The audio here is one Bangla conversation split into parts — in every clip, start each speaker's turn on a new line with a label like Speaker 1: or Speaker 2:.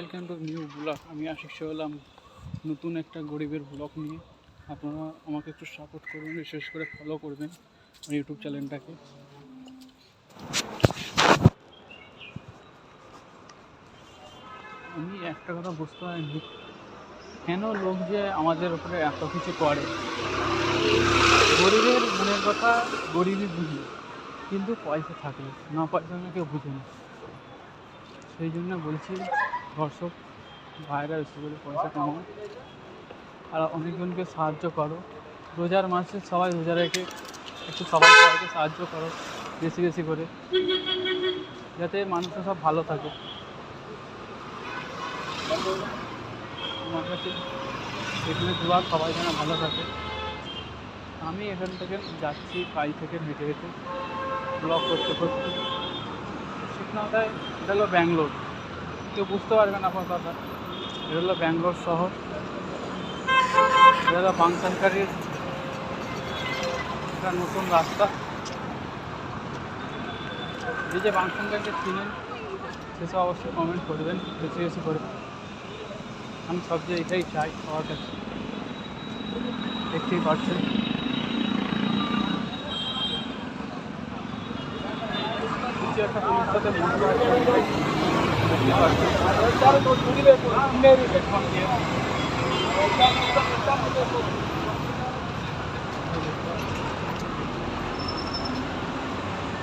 Speaker 1: Welcome to new blog. আমি আশিক হলাম নতুন একটা গরিবের ব্লগ নিয়ে। আপনারা আমাকে একটু সাপোর্ট করবেন, বিশেষ করে ফলো করবেন আমার ইউটিউব চ্যানেলটাকে। আমি একটা কথা বুঝতে পারিনি, কেন লোক যে আমাদের উপরে এত কিছু করে। গরিবের মনের কথা গরিবই বুঝি, কিন্তু পয়সা থাকলে না পয়সা কেউ বুঝে না। সেই জন্য বলছি দর্শক ভাইরা বেশি করে পয়সা কামাও আর অনেকজনকে সাহায্য করো। রোজার মাসে সবাই রোজা রেখে একটু সবাইকে সাহায্য করো বেশি বেশি করে, যাতে মানুষরা সব ভালো থাকে। আমার কাছে এখানে দোয়া সবাই যেন ভালো থাকে। আমি এখান থেকে যাচ্ছি বাড়ি থেকে হেঁটে হেঁটে ব্লগ করতে করতে। শিখনাটায় এটা হলো ব্যাঙ্গালোর, কেউ বুঝতে পারবে না আমার কথা। এটা হলো ব্যাঙ্গালোর শহর, এটা হলো বাংসানকারীর একটা নতুন রাস্তা। এই যে বাংসানকারীকে চিনেন সেসব অবশ্যই কমেন্ট করবেন বেশি বেশি করে। আমি সব যে এটাই চাই সবার কাছে, দেখতেই পাচ্ছেন। কিছু একটা পুলিশ সাথে মনে হয় দেখতে পাচ্ছেন।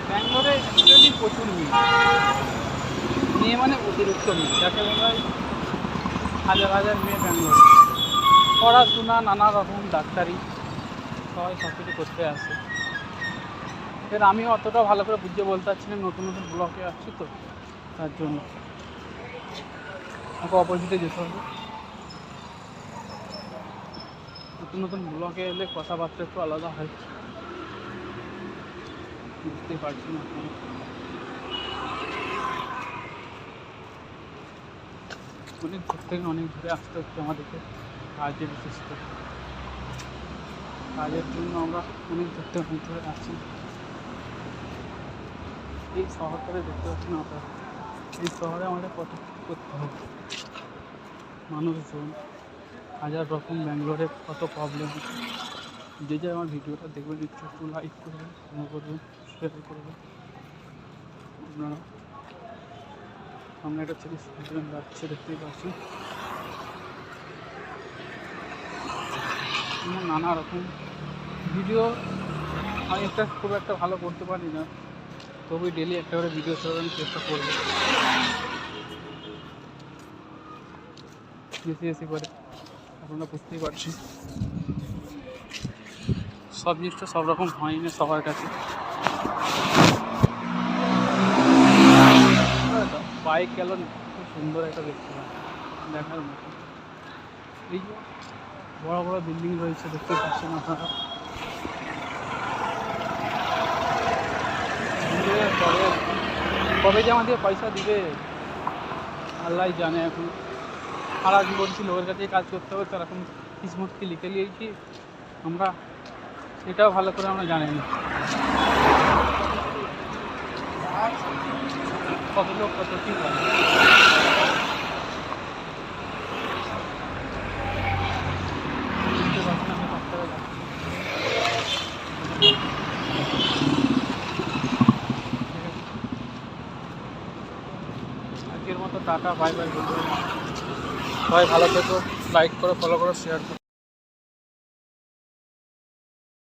Speaker 1: ব্যাঙ্গালোরে অ্যাকচুয়ালি প্রচুর মেয়ে মানে অতিরিক্ত মেয়ে, যাকে বলা হয় হাজার হাজার মেয়ে ব্যাঙ্গালোরে। পড়াশোনা নানা রকম ডাক্তারি সবাই সব কিছু করতে আসে। এবার আমি অতটা ভালো করে বুঝিয়ে বলতে পারছি না, নতুন নতুন ব্লকে আসছি তো, তার জন্য আমাকে অপোজিটে যেতে হবে। নতুন নতুন ব্লকে এলে কথাবার্তা একটু আলাদা হয়, বুঝতেই পারছি না। অনেক দূর থেকে অনেক দূরে আসতে হচ্ছে আমাদেরকে কাজে, বিশেষ করে কাজের জন্য আমরা অনেক দূর থেকে অনেক দূরে আসছি। এই শহরটাকে দেখতে পাচ্ছি না আপনারা, এই শহরে আমাদের কত কিছু করতে হবে। মানুষজন হাজার রকম, ব্যাঙ্গালোরে কত প্রবলেম। যে যে আমার ভিডিওটা দেখবেন একটু একটু লাইক করবেন, ফলো করবেন, শেয়ার করবেন। আপনারা সামনে একটা ছেলে স্টুডেন্ট যাচ্ছে, দেখতেই পাচ্ছেন। নানা রকম ভিডিও আমি খুব একটা ভালো করতে পারি না, তবু ডেলি একটা করে ভিডিও ছাড়ানোর চেষ্টা করবো বেশি বেশি করে। আপনারা বুঝতেই পারছি সব জিনিসটা সব রকম হয় না সবার কাছে। বাইক গেল খুব সুন্দর একটা দেখতে দেখার মতো। এই যে বড় বড় বিল্ডিং রয়েছে, দেখতে পাচ্ছেন আপনারা। কবে যে আমাদের পয়সা দিবে আল্লাহ জানে। এখন সারা জীবন ছিল ওর কাছে কাজ করতে হবে, তার এখন কিসমতকে লিখে নিয়েছি আমরা, সেটাও ভালো করে আমরা জানি না। কত লোক কত কি করে। আজকের মতো টাটা, বাই বাই। সবাই ভালো থেকো, লাইক করো, ফলো করো, শেয়ার করো।